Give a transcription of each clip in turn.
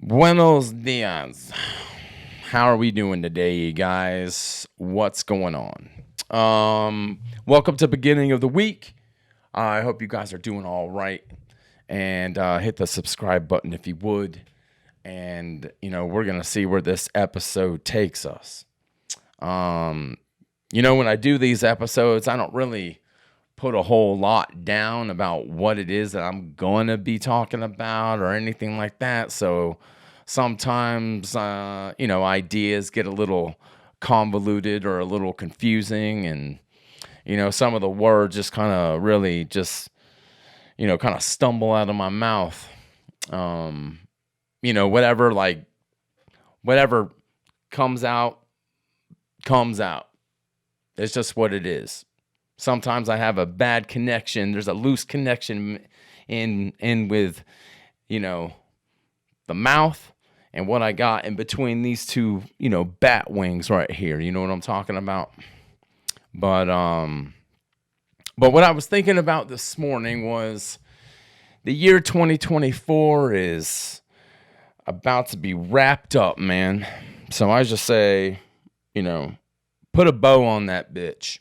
Buenos dias. How are we doing today, you guys? What's going on? Welcome to beginning of the week. I hope you guys are doing all right. And hit the subscribe button if you would. And, we're going to see where this episode takes us. When I do these episodes, I don't really put a whole lot down about what it is that I'm going to be talking about or anything like that. So sometimes, ideas get a little convoluted or a little confusing. And, some of the words just kind of really just, kind of stumble out of my mouth. Whatever comes out, comes out. It's just what it is. Sometimes I have a bad connection. There's a loose connection in with, the mouth and what I got in between these two, bat wings right here. You know what I'm talking about? But what I was thinking about this morning was the year 2024 is about to be wrapped up, man. So I just say, put a bow on that bitch.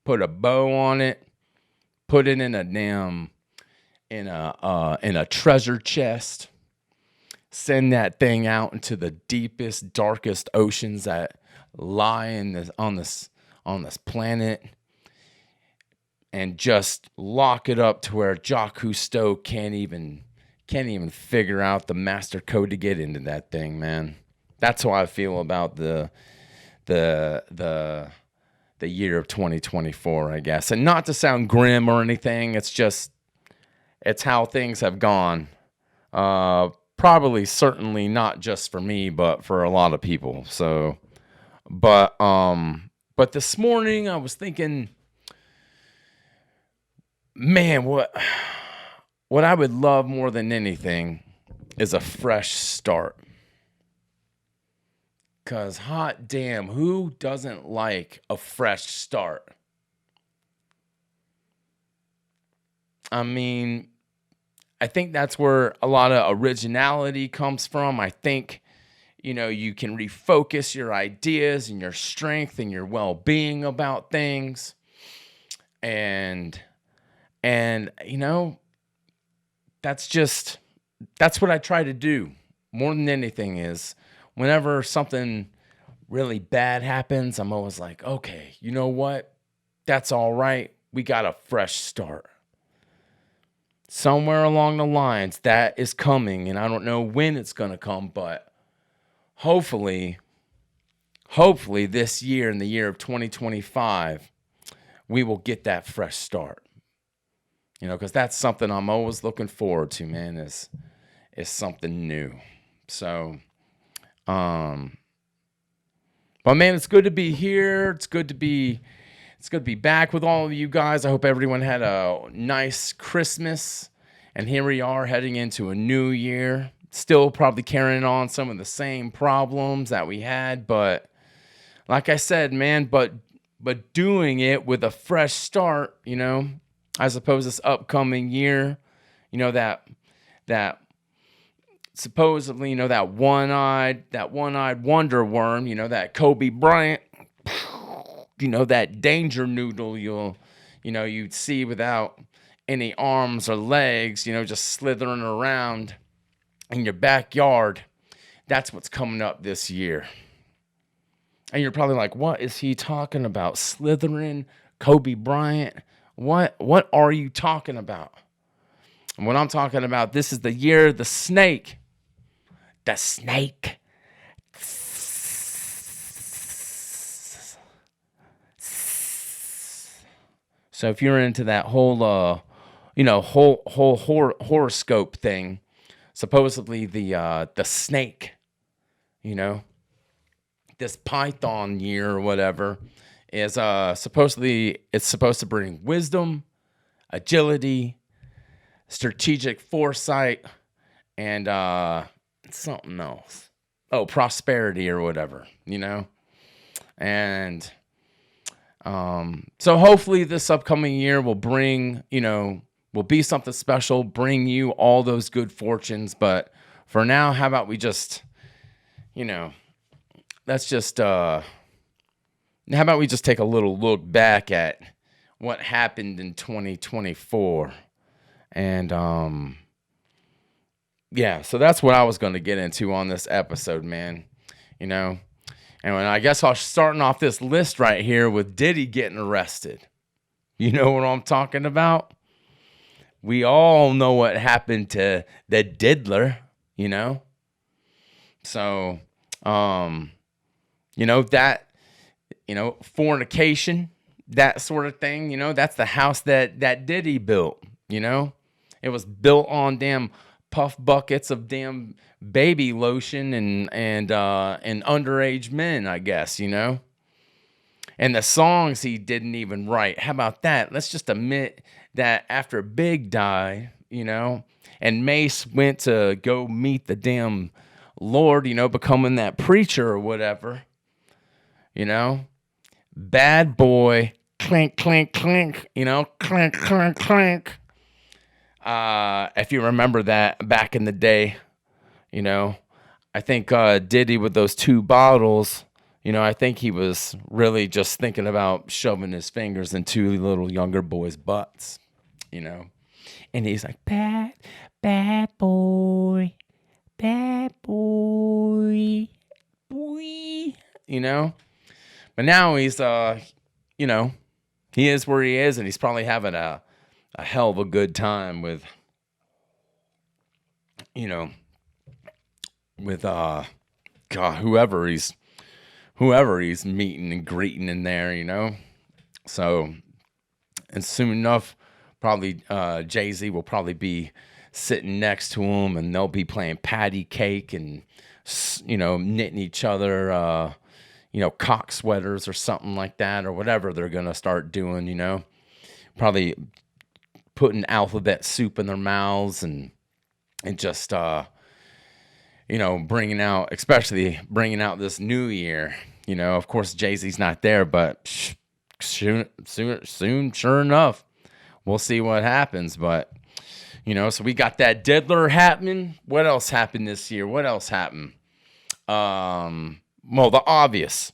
Put a bow on it, put it in a treasure chest, send that thing out into the deepest, darkest oceans that lie on this planet, and just lock it up to where Jacques Cousteau can't even figure out the master code to get into that thing, man. That's how I feel about the year of 2024, I guess. And not to sound grim or anything, it's how things have gone. Probably, certainly not just for me, but for a lot of people. So, but this morning I was thinking, man, what I would love more than anything is a fresh start. Because hot damn, who doesn't like a fresh start? I mean, I think that's where a lot of originality comes from. I think, you can refocus your ideas and your strength and your well-being about things. And that's what I try to do more than anything is, whenever something really bad happens, I'm always like, okay, you know what? That's all right. We got a fresh start. Somewhere along the lines, that is coming, and I don't know when it's going to come, but hopefully this year, in the year of 2025, we will get that fresh start. Because that's something I'm always looking forward to, man, is something new. So, but man, it's good to be here. It's good to be back with all of you guys. I hope everyone had a nice Christmas. And here we are heading into a new year. Still probably carrying on some of the same problems that we had, but like I said, man, but doing it with a fresh start, I suppose this upcoming year, that supposedly, that one-eyed wonder worm, that Kobe Bryant, that danger noodle you'd see without any arms or legs, just slithering around in your backyard. That's what's coming up this year. And you're probably like, what is he talking about? Slithering, Kobe Bryant? What are you talking about? And what I'm talking about, this is the year of the snake. The snake. So if you're into that whole horoscope thing, supposedly the snake, this Python year or whatever, is supposedly it's supposed to bring wisdom, agility, strategic foresight, and something else. Oh, prosperity or whatever, And so hopefully this upcoming year will bring, will be something special, bring you all those good fortunes. But for now, how about we just, you know, let's just, how about we just take a little look back at what happened in 2024? And, yeah, so that's what I was going to get into on this episode, man. You know, and when I guess I'm starting off this list right here with Diddy getting arrested. You know what I'm talking about? We all know what happened to the diddler, you know? So, fornication, that sort of thing, that's the house that Diddy built, It was built on damn puff buckets of damn baby lotion and underage men, I guess, And the songs he didn't even write. How about that? Let's just admit that after Big died, and Mace went to go meet the damn Lord, becoming that preacher or whatever, Bad Boy, clink, clink, clink, clink, clink, clink. If you remember that back in the day, I think Diddy with those 2 bottles, I think he was really just thinking about shoving his fingers in 2 little younger boys' butts, And he's like, bad boy, boy, But now he's, he is where he is, and he's probably having a hell of a good time with, God, whoever he's meeting and greeting in there, So, and soon enough, probably Jay-Z will probably be sitting next to him, and they'll be playing patty cake and, knitting each other, cock sweaters or something like that, or whatever they're going to start doing, Probably putting alphabet soup in their mouths and just, bringing out this new year. Of course, Jay-Z's not there, but soon, sure enough, we'll see what happens. But, so we got that diddler happening. What else happened this year? What else happened? Well, the obvious,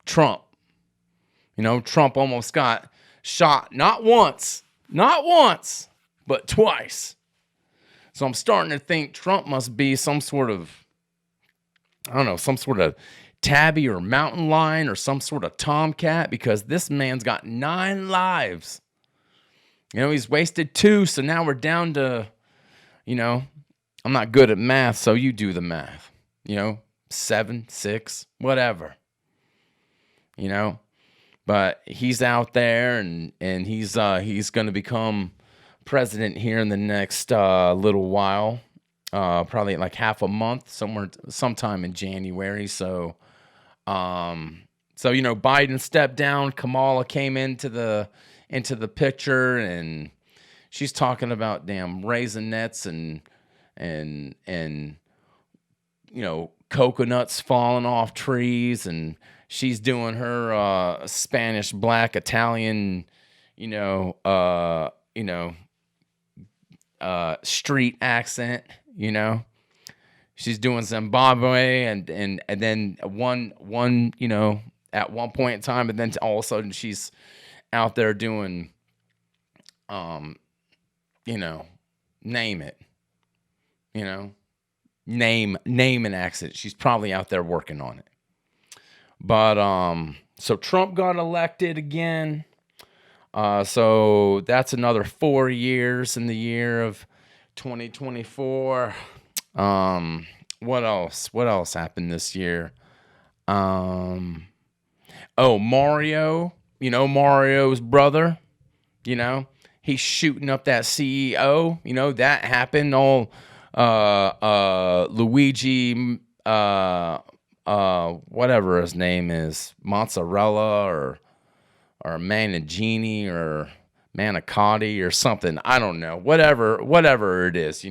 Trump. Trump almost got shot not once, but twice. So I'm starting to think Trump must be some sort of tabby or mountain lion or some sort of tomcat, because this man's got 9 lives. He's wasted 2, so now we're down to, I'm not good at math, so you do the math. 7, 6, whatever. But he's out there and he's going to become president here in the next little while, probably like half a month, sometime in January. So Biden stepped down. Kamala came into the picture, and she's talking about damn raisinets and coconuts falling off trees, and she's doing her Spanish, Black, Italian, street accent, She's doing Zimbabwe and then one at one point in time, and then all of a sudden she's out there doing name it. Name an accent. She's probably out there working on it. But so Trump got elected again. So that's another 4 years in the year of 2024. What else? What else happened this year? Mario, Mario's brother, he's shooting up that CEO, that happened. Luigi, whatever his name is, Mozzarella or Managini or Manicotti or something. I don't know. Whatever it is,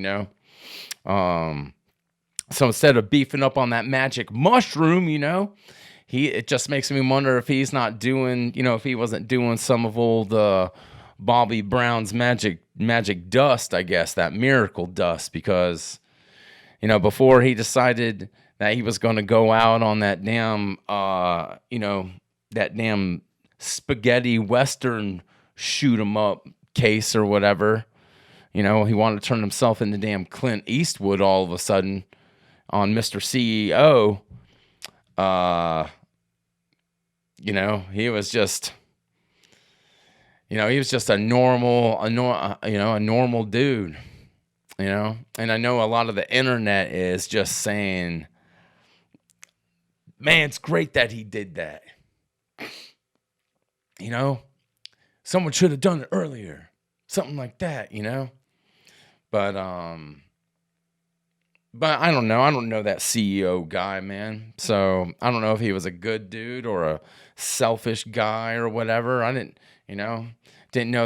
So instead of beefing up on that magic mushroom, it just makes me wonder if he's not doing, if he wasn't doing some of old Bobby Brown's magic dust, I guess, that miracle dust, because before he decided that he was going to go out on that damn, that damn spaghetti Western shoot 'em up case or whatever. He wanted to turn himself into damn Clint Eastwood all of a sudden on Mr. CEO. He was just, he was just a normal dude, and I know a lot of the internet is just saying, man, it's great that he did that. Someone should have done it earlier. Something like that, But I don't know. I don't know that CEO guy, man. So I don't know if he was a good dude or a selfish guy or whatever. I didn't know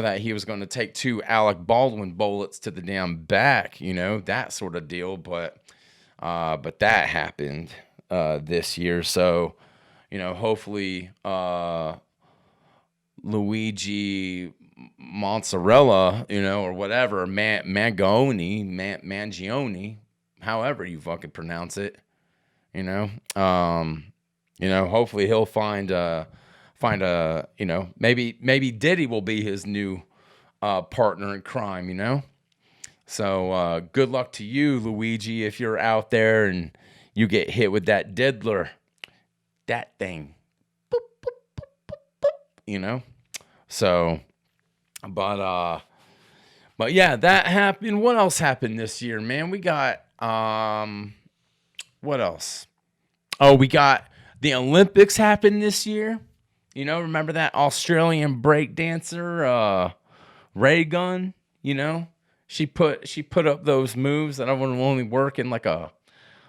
that he was going to take 2 Alec Baldwin bullets to the damn back, that sort of deal. But that happened this year. So, hopefully Luigi Mozzarella, or whatever, Mangione, however you fucking pronounce it, hopefully he'll find a, maybe Diddy will be his new partner in crime, So good luck to you, Luigi, if you're out there and you get hit with that diddler, that thing, boop, boop, boop, boop, boop, So, but yeah, that happened. What else happened this year, man? We got what else? Oh, we got the Olympics happened this year. Remember that Australian break dancer, Ray Gun? She put up those moves that I would only work in like a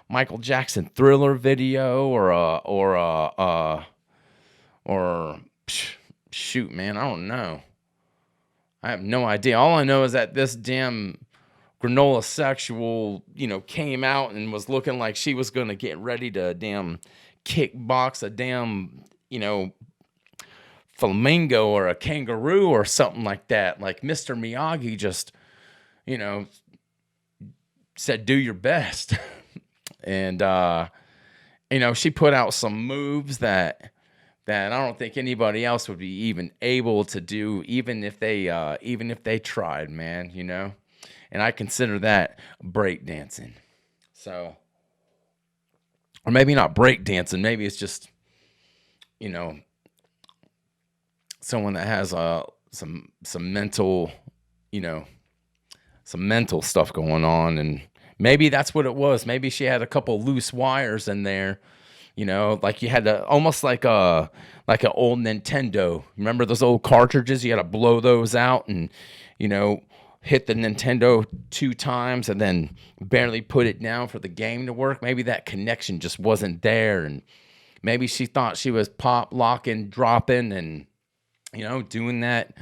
Michael Jackson Thriller video shoot, man, I don't know. I have no idea. All I know is that this damn granola sexual, came out and was looking like she was going to get ready to damn kickbox a damn, flamingo or a kangaroo or something like that. Like Mr. Miyagi just, said, do your best. And, she put out some moves that I don't think anybody else would be even able to do, even if they tried, man, And I consider that breakdancing. So, or maybe not breakdancing, maybe it's just, someone that has some mental, some mental stuff going on, and maybe that's what it was. Maybe she had a couple loose wires in there. Like you had to almost like an old Nintendo. Remember those old cartridges? You had to blow those out and, hit the Nintendo 2 times and then barely put it down for the game to work. Maybe that connection just wasn't there. And maybe she thought she was pop, locking, dropping and, doing that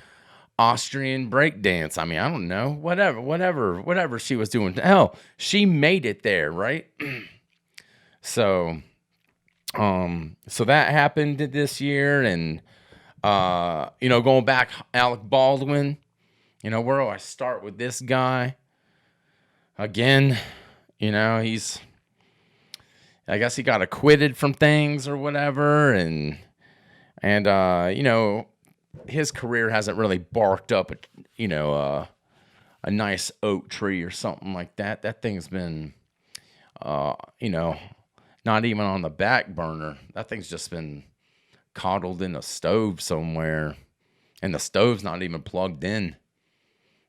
Austrian break dance. I mean, I don't know. Whatever she was doing. Hell, she made it there, right? So that happened this year, and going back, Alec Baldwin, where do I start with this guy? Again, I guess he got acquitted from things or whatever, and his career hasn't really barked up, a nice oak tree or something like that. That thing's been, not even on the back burner. That thing's just been coddled in a stove somewhere, and the stove's not even plugged in.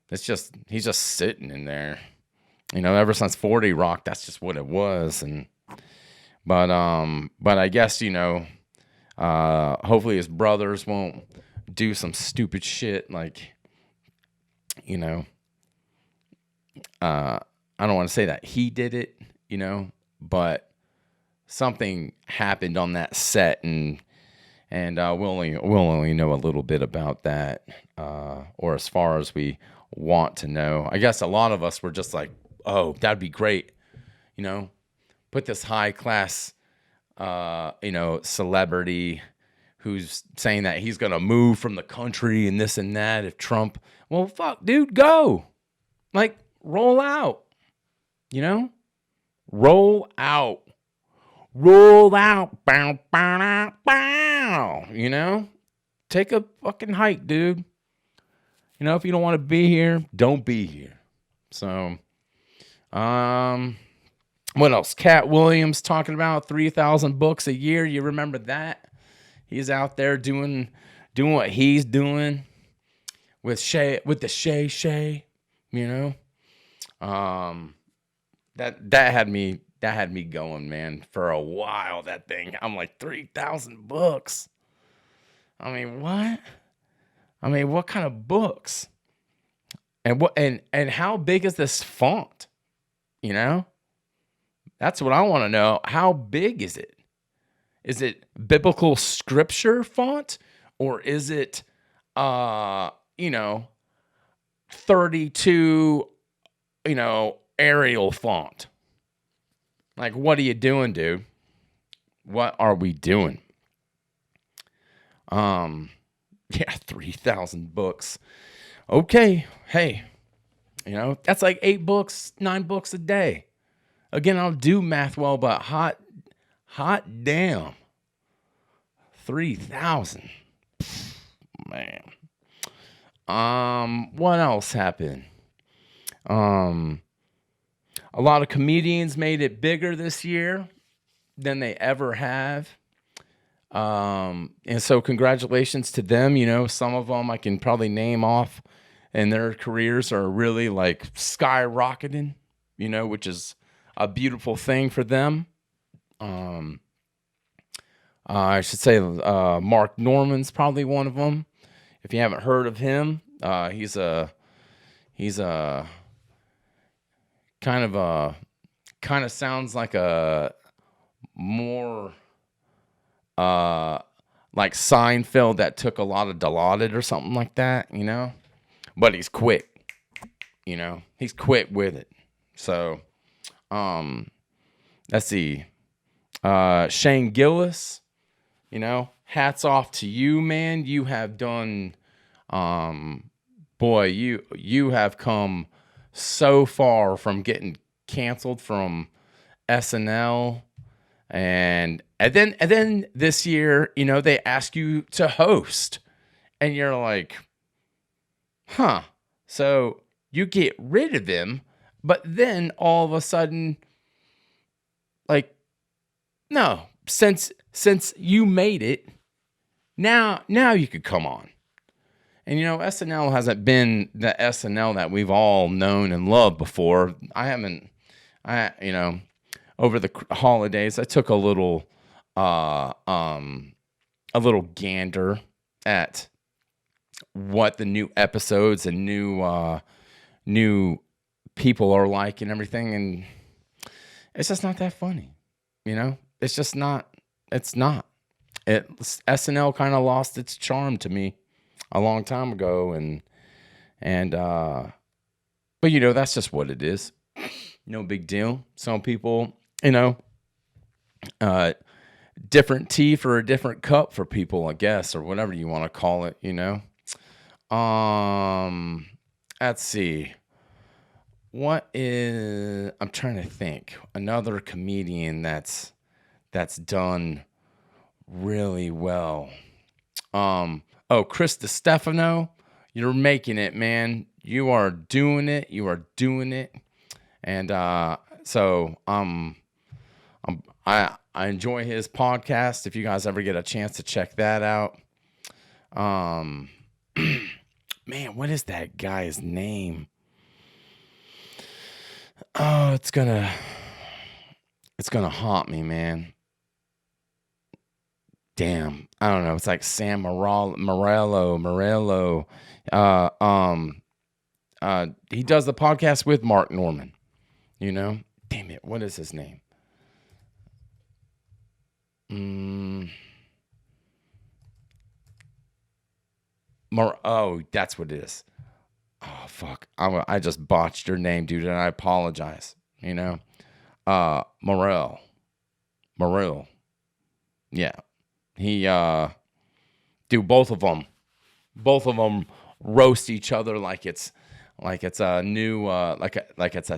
He's just sitting in there. Ever since 40 Rock, that's just what it was. But I guess, hopefully his brothers won't do some stupid shit like, I don't want to say that he did it, but something happened on that set, and we'll only know a little bit about that, or as far as we want to know. I guess a lot of us were just like, oh, that'd be great, put this high class, celebrity who's saying that he's gonna move from the country and this and that if Trump. Well, fuck, dude, go, like, roll out, Roll out. Roll out. Bow, bow, bow, bow. You know? Take a fucking hike, dude. You know, if you don't want to be here, don't be here. So, what else? Cat Williams talking about 3,000 books a year. You remember that? He's out there doing what he's doing with the Shay, you know? That had me going, man, for a while. That thing. I'm like 3,000 books. I mean, what? I mean, what kind of books? And what and how big is this font? You know? That's what I want to know. How big is it? Is it biblical scripture font, or is it 32, Arial font? Like, what are you doing, dude? What are we doing? Yeah, 3,000 books. Okay, hey, that's like 8 books, 9 books a day. Again, I don't do math well, but hot damn. 3,000. Man. What else happened? A lot of comedians made it bigger this year than they ever have. And so congratulations to them. Some of them I can probably name off, and their careers are really like skyrocketing, which is a beautiful thing for them. I should say Mark Norman's probably one of them. If you haven't heard of him, he's a kind of sounds like a more like Seinfeld that took a lot of Dilaudid or something like that, but he's quick, he's quick with it. So, let's see, Shane Gillis, hats off to you, man. You have done, boy, you have come so far from getting canceled from SNL. And then this year, they ask you to host, and you're like, huh. So you get rid of them, but then all of a sudden, like, no, since you made it, now you could come on. And SNL hasn't been the SNL that we've all known and loved before. Over the holidays, I took a little gander at what the new episodes and new people are like and everything, and it's just not that funny, It's just not. It's not. SNL kind of lost its charm to me a long time ago, but that's just what it is. No big deal. Some people, different tea for a different cup for people, I guess, or whatever you want to call it, Let's see. I'm trying to think. Another comedian that's done really well. Chris DiStefano, you're making it, man. You are doing it. And so I enjoy his podcast. If you guys ever get a chance to check that out. Man, what is that guy's name? Oh, it's gonna haunt me, man. Damn, I don't know. It's like Sam Morello. He does the podcast with Mark Norman. Damn it, what is his name? Oh, that's what it is. Oh, fuck. I just botched your name, dude, and I apologize. Morel. Yeah. He, both of them roast each other like it's a new, like it's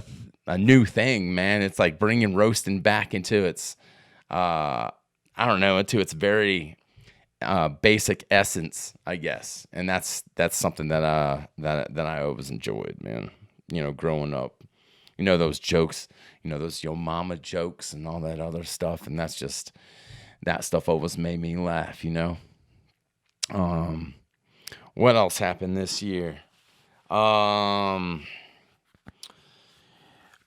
a new thing, man. It's like bringing roasting back into its, I don't know, into its very basic essence, I guess. And that's something that I always enjoyed, man. Growing up, those jokes, those yo mama jokes and all that other stuff, and that stuff always made me laugh. What else happened this year?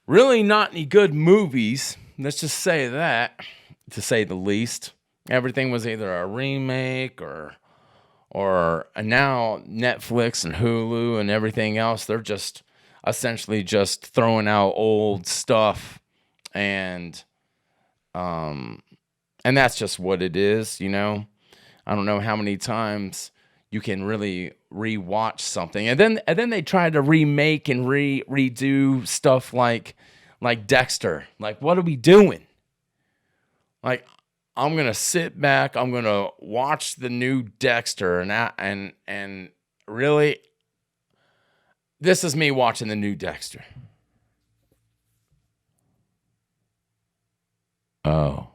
Really not any good movies. Let's just say that, to say the least. Everything was either a remake or now Netflix and Hulu and everything else, they're just essentially just throwing out old stuff, and that's just what it is, I don't know how many times you can really rewatch something, and then they try to remake and redo stuff like Dexter. Like, what are we doing? Like, I'm gonna sit back, I'm gonna watch the new Dexter, and really, this is me watching the new Dexter. Oh,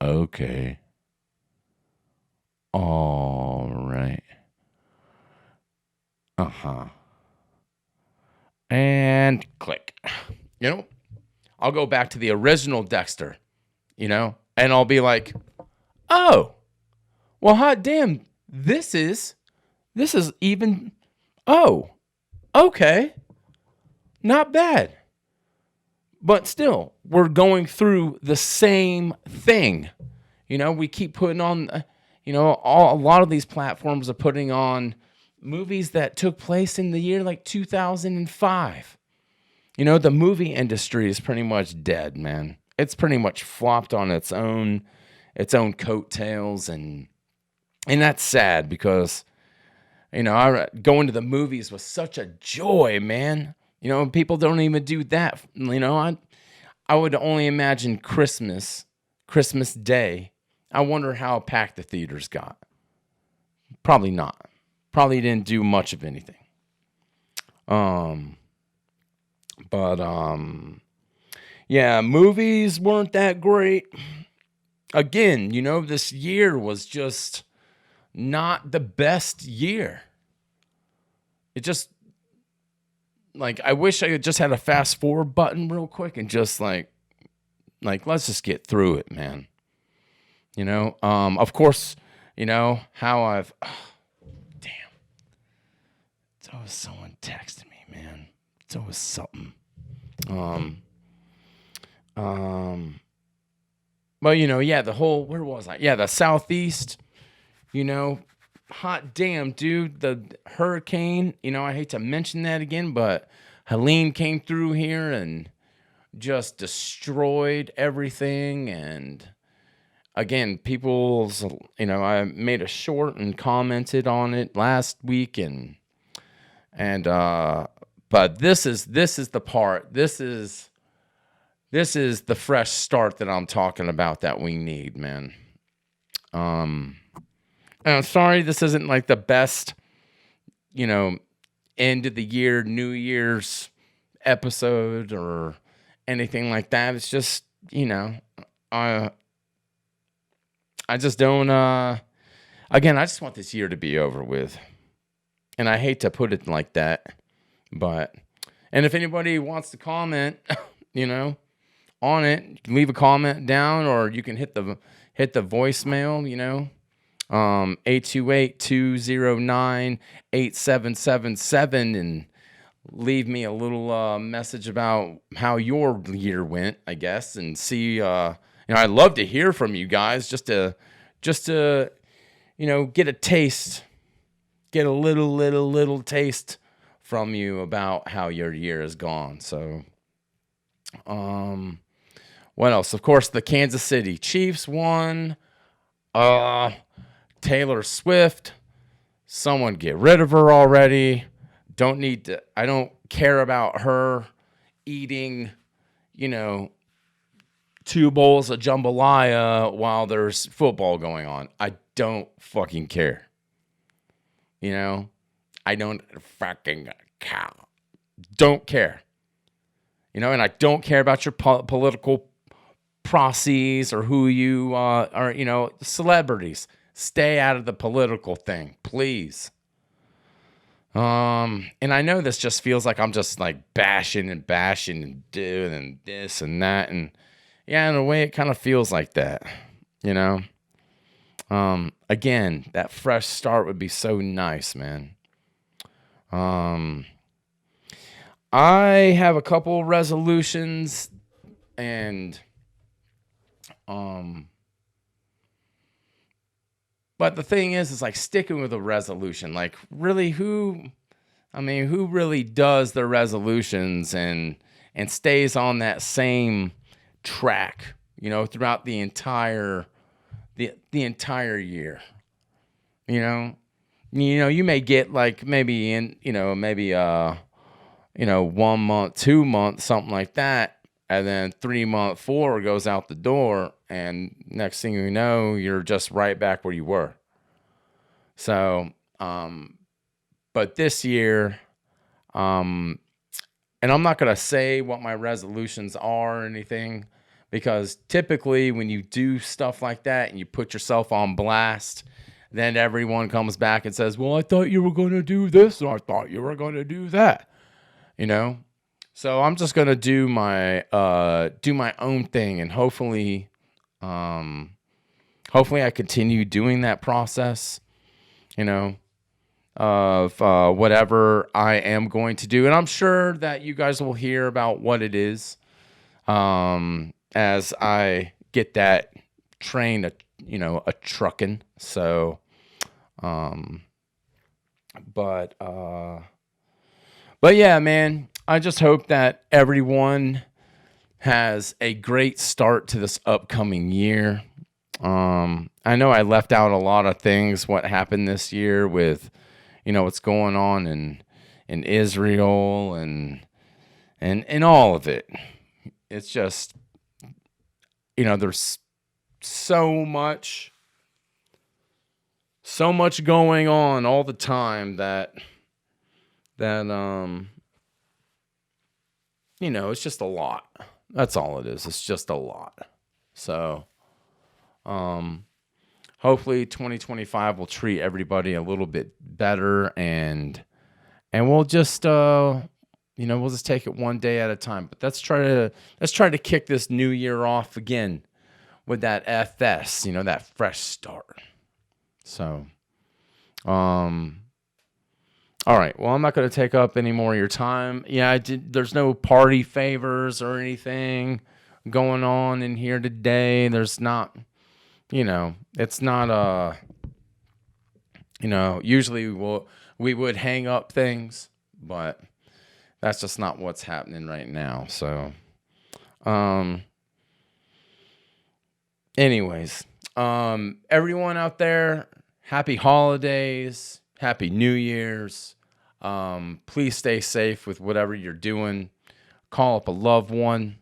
okay. All right. Uh-huh. And click. I'll go back to the original Dexter, and I'll be like, oh, well, hot damn, this is even, oh, okay, not bad. But still, we're going through the same thing. We keep putting on, a lot of these platforms are putting on movies that took place in the year like 2005. The movie industry is pretty much dead, man. It's pretty much flopped on its own coattails, and that's sad because, going to the movies was such a joy, man. People don't even do that. I would only imagine Christmas Day. I wonder how packed the theaters got. Probably not. Probably didn't do much of anything. But yeah, movies weren't that great. Again, this year was just not the best year. It just, like, I wish I had just had a fast forward button real quick and just like let's just get through it, man. Of course, how I've, damn, it's always someone texting me, man. It's always something. Well, yeah, where was I? Yeah, the Southeast, hot damn, dude, the hurricane, I hate to mention that again, but Helene came through here and just destroyed everything. And again, I made a short and commented on it last week, but this is the part. This is the fresh start that I'm talking about that we need, man. And I'm sorry this isn't like the best, end of the year, New Year's episode or anything like that. It's just, I just don't, again, I just want this year to be over with. And I hate to put it like that, and if anybody wants to comment, on it, you can leave a comment down, or you can hit the voicemail, 828-209-8777, and leave me a little message about how your year went, I guess, and see, I'd love to hear from you guys just to get a taste, get a little taste from you about how your year has gone. So, what else? Of course, the Kansas City Chiefs won. Taylor Swift, someone get rid of her already. I don't care about her eating, 2 bowls of jambalaya while there's football going on. I don't fucking care. I don't fucking care. Don't care. And I don't care about your political processes or who you are, celebrities. Stay out of the political thing, please. And I know this just feels like I'm just like bashing and doing this and that. And yeah, in a way, it kind of feels like that, you know? Again, that fresh start would be so nice, man. I have a couple resolutions and, but the thing is like sticking with a resolution, like really who really does their resolutions and stays on that same track, throughout the entire year. You may get like maybe in, 1 month, 2 months, something like that. And then 3 month, 4 goes out the door. And next thing you know, you're just right back where you were. So, but this year, and I'm not going to say what my resolutions are or anything, because typically when you do stuff like that and you put yourself on blast, then everyone comes back and says, well, I thought you were going to do this, or I thought you were going to do that, So I'm just going to do my own thing, and hopefully I continue doing that process, of whatever I am going to do. And I'm sure that you guys will hear about what it is as I get that train, a trucking. So, but yeah, man, I just hope that everyone has a great start to this upcoming year. I know I left out a lot of things, what happened this year with, what's going on in Israel and all of it. It's just, there's so much going on all the time that it's just a lot. That's all it is. It's just a lot. So, hopefully 2025 will treat everybody a little bit better, and we'll just we'll just take it one day at a time. But let's try to kick this new year off again with that FS, that fresh start. So, all right. Well, I'm not going to take up any more of your time. Yeah, there's no party favors or anything going on in here today. There's not, it's not usually we would hang up things, but that's just not what's happening right now. So, anyways, everyone out there, happy holidays, happy New Year's. Please stay safe with whatever you're doing. Call up a loved one.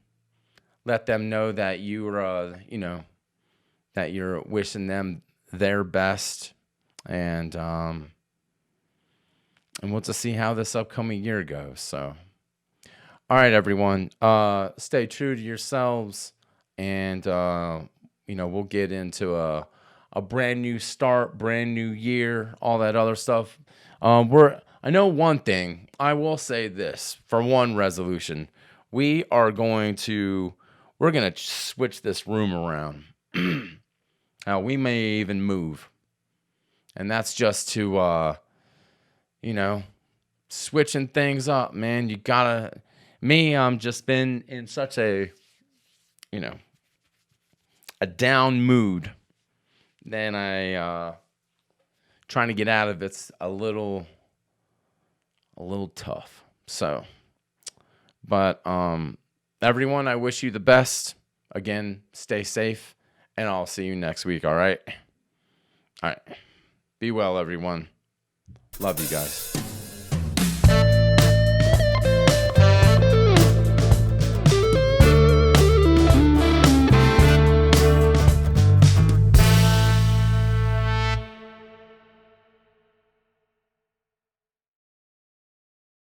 Let them know that you're, that you're wishing them their best. And we'll just see how this upcoming year goes. So, all right, everyone, stay true to yourselves, and, we'll get into a brand new start, brand new year, all that other stuff. I know one thing. I will say this for one resolution. We're going to switch this room around. We may even move. And that's just to, switching things up, man. I'm just been in such a down mood. Then trying to get out of it's a little tough. So, but everyone, I wish you the best. Again, stay safe, and I'll see you next week. All right. Be well, everyone. Love you guys.